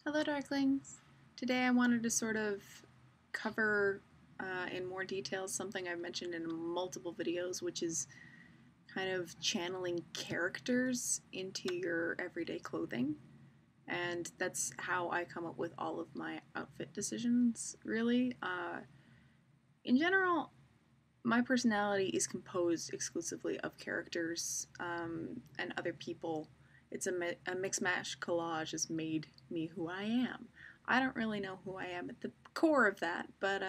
Hello, Darklings! Today I wanted to sort of cover in more detail something I've mentioned in multiple videos, which is kind of channeling characters into your everyday clothing. And that's how I come up with all of my outfit decisions, really. In general, my personality is composed exclusively of characters and other people. It's a mix mash collage has made me who I am. I don't really know who I am at the core of that, but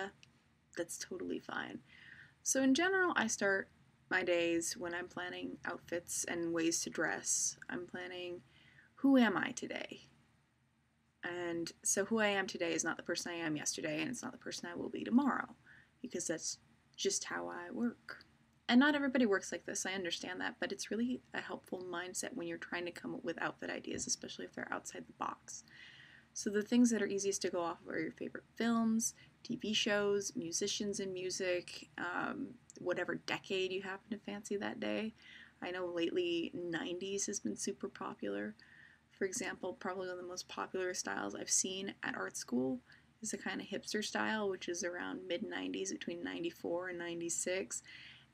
that's totally fine. So, in general, I start my days when I'm planning outfits and ways to dress. I'm planning who am I today? And so, who I am today is not the person I am yesterday, and it's not the person I will be tomorrow, because that's just how I work. And not everybody works like this, I understand that, but it's really a helpful mindset when you're trying to come up with outfit ideas, especially if they're outside the box. So, the things that are easiest to go off of are your favorite films, TV shows, musicians and music, whatever decade you happen to fancy that day. I know lately 90s has been super popular. For example, probably one of the most popular styles I've seen at art school is the kind of hipster style, which is around mid 90s, between 94 and 96,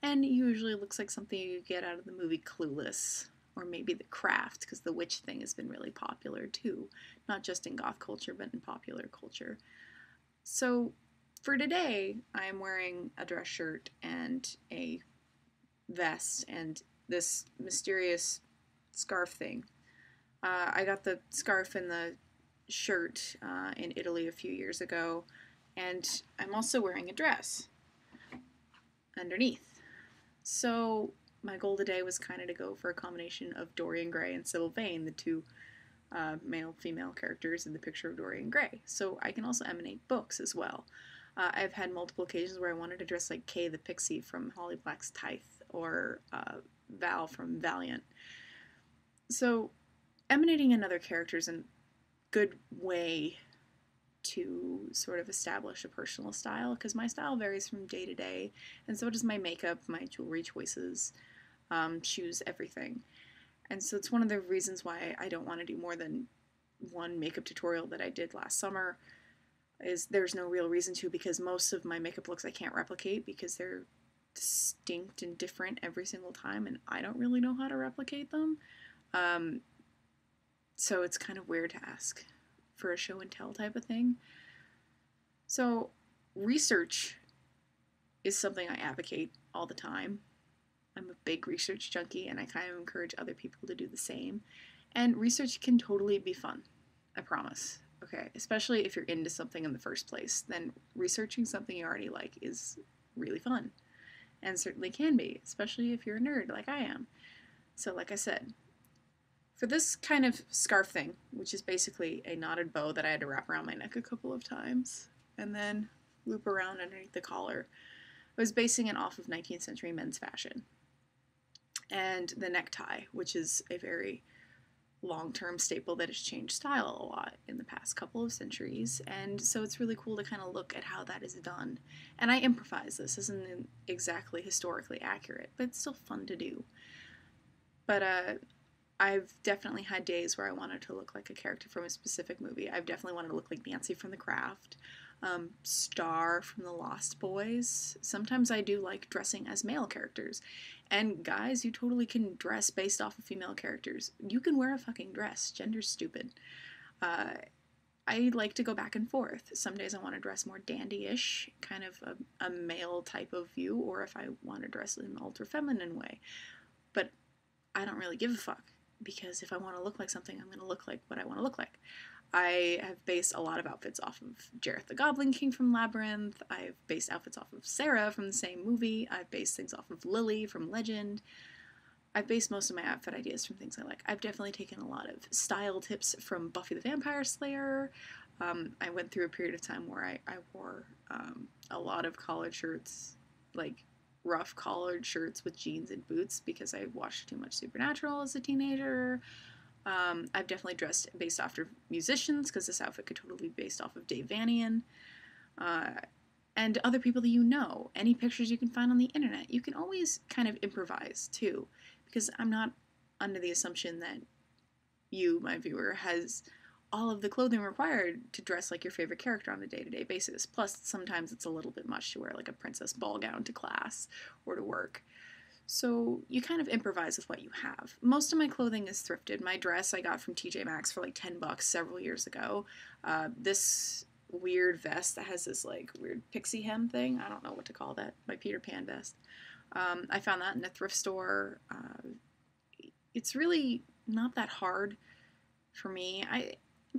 and usually looks like something you get out of the movie Clueless, or maybe The Craft, because the witch thing has been really popular too, not just in goth culture, but in popular culture. So for today, I'm wearing a dress shirt and a vest and this mysterious scarf thing. I got the scarf and the shirt in Italy a few years ago, and I'm also wearing a dress underneath. So my goal today was kind of to go for a combination of Dorian Gray and Sybil Vane, the two male-female characters in the picture of Dorian Gray. So I can also emanate books as well. I've had multiple occasions where I wanted to dress like Kay the Pixie from Holly Black's Tithe or Val from Valiant. So emanating another character is a good way to sort of establish a personal style because my style varies from day to day, and so does my makeup, my jewelry choices, shoes, everything. And so it's one of the reasons why I don't want to do more than one makeup tutorial that I did last summer. Is there's no real reason to, because most of my makeup looks I can't replicate because they're distinct and different every single time, and I don't really know how to replicate them. Um, so it's kind of weird to ask for a show and tell type of thing. So research is something I advocate all the time. I'm a big research junkie, and I kind of encourage other people to do the same. And research can totally be fun, I promise. Okay, especially if you're into something in the first place, then researching something you already like is really fun. And certainly can be, especially if you're a nerd like I am. So, like I said, for this kind of scarf thing, which is basically a knotted bow that I had to wrap around my neck a couple of times and then loop around underneath the collar, I was basing it off of 19th century men's fashion. And the necktie, which is a very long-term staple that has changed style a lot in the past couple of centuries, and so it's really cool to kind of look at how that is done. And I improvise. This isn't exactly historically accurate, but it's still fun to do. But I've definitely had days where I wanted to look like a character from a specific movie. I've definitely wanted to look like Nancy from The Craft, Star from The Lost Boys. Sometimes I do like dressing as male characters. And guys, you totally can dress based off of female characters. You can wear a fucking dress. Gender's stupid. Uh, I like to go back and forth. Some days I want to dress more dandy-ish, kind of a male type of view, or if I want to dress in an ultra feminine way. But I don't really give a fuck, because if I want to look like something, I'm going to look like what I want to look like. I have based a lot of outfits off of Jareth the Goblin King from Labyrinth. I've based outfits off of Sarah from the same movie. I've based things off of Lily from Legend. I've based most of my outfit ideas from things I like. I've definitely taken a lot of style tips from Buffy the Vampire Slayer. I went through a period of time where I wore a lot of collared shirts, like rough collared shirts with jeans and boots because I watched too much Supernatural as a teenager. I've definitely dressed based off of musicians because this outfit could totally be based off of Dave Vanian. And other people that you know, any pictures you can find on the internet. You can always kind of improvise too, because I'm not under the assumption that you, my viewer, has all of the clothing required to dress like your favorite character on a day-to-day basis. Plus, sometimes it's a little bit much to wear like a princess ball gown to class or to work. So you kind of improvise with what you have. Most of my clothing is thrifted. My dress I got from TJ Maxx for like $10 several years ago. This weird vest that has this like weird pixie hem thing, I don't know what to call that, my Peter Pan vest. I found that in a thrift store. It's really not that hard for me.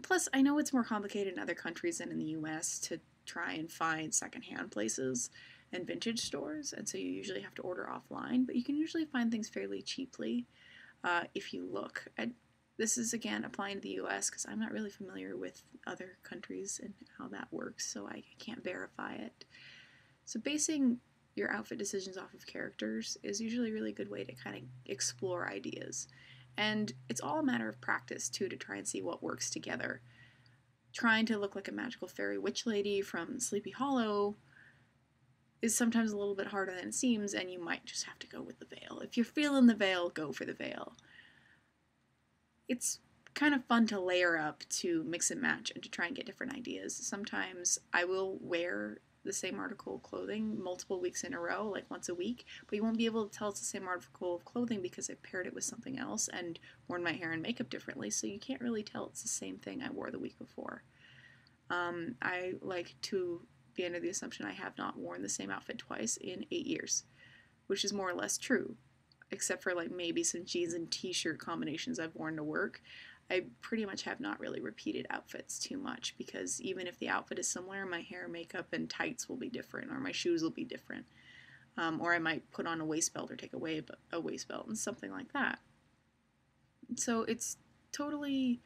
Plus, I know it's more complicated in other countries than in the US to try and find secondhand places and vintage stores, and so you usually have to order offline, but you can usually find things fairly cheaply if you look. This is, again, applying to the US because I'm not really familiar with other countries and how that works, so I can't verify it. So basing your outfit decisions off of characters is usually a really good way to kind of explore ideas. And it's all a matter of practice, too, to try and see what works together. Trying to look like a magical fairy witch lady from Sleepy Hollow is sometimes a little bit harder than it seems, and you might just have to go with the veil. If you're feeling the veil, go for the veil. It's kind of fun to layer up, to mix and match, and to try and get different ideas. Sometimes I will wear the same article of clothing multiple weeks in a row, like once a week, but you won't be able to tell it's the same article of clothing because I paired it with something else and worn my hair and makeup differently, so you can't really tell it's the same thing I wore the week before. I like to be under the assumption I have not worn the same outfit twice in 8 years, which is more or less true, except for like maybe some jeans and t-shirt combinations I've worn to work. I pretty much have not really repeated outfits too much because even if the outfit is similar, my hair, makeup, and tights will be different, or my shoes will be different. Or I might put on a waist belt or take away a waist belt and something like that. So it's totally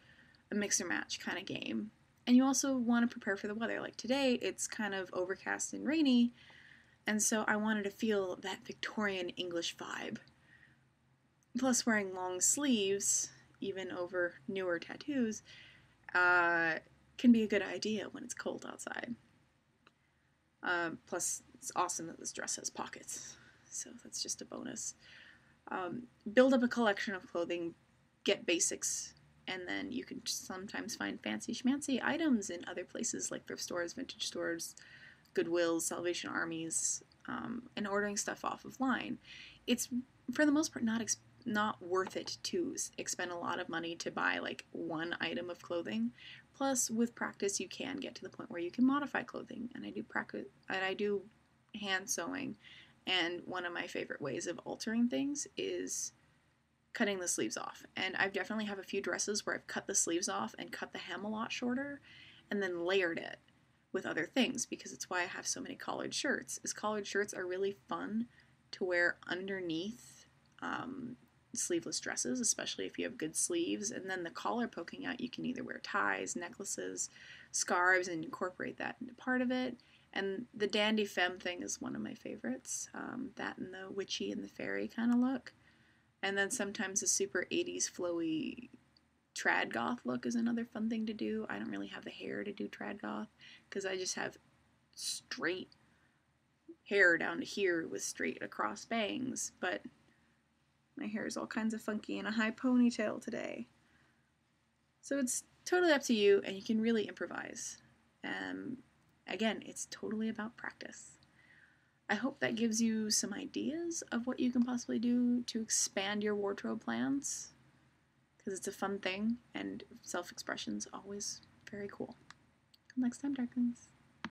a mix or match kind of game. And you also want to prepare for the weather. Like today, it's kind of overcast and rainy, and so I wanted to feel that Victorian English vibe. Plus, wearing long sleeves, even over newer tattoos, can be a good idea when it's cold outside. Plus, it's awesome that this dress has pockets, so that's just a bonus. Build up a collection of clothing, get basics, and then you can sometimes find fancy schmancy items in other places like thrift stores, vintage stores, Goodwills, Salvation Armies, and ordering stuff off of line. It's, for the most part, not worth it to expend a lot of money to buy like one item of clothing. Plus, with practice, you can get to the point where you can modify clothing, and I do hand sewing, and one of my favorite ways of altering things is cutting the sleeves off. And I definitely have a few dresses where I've cut the sleeves off and cut the hem a lot shorter and then layered it with other things, because it's why I have so many collared shirts. Collared shirts are really fun to wear underneath sleeveless dresses, especially if you have good sleeves, and then the collar poking out, you can either wear ties, necklaces, scarves, and incorporate that into part of it. And the dandy femme thing is one of my favorites, that and the witchy and the fairy kind of look. And then sometimes a super 80s flowy trad goth look is another fun thing to do. I don't really have the hair to do trad goth because I just have straight hair down to here with straight across bangs, but my hair is all kinds of funky in a high ponytail today. So it's totally up to you, and you can really improvise. Again, it's totally about practice. I hope that gives you some ideas of what you can possibly do to expand your wardrobe plans, because it's a fun thing, and self-expression's always very cool. Till next time, Darklings.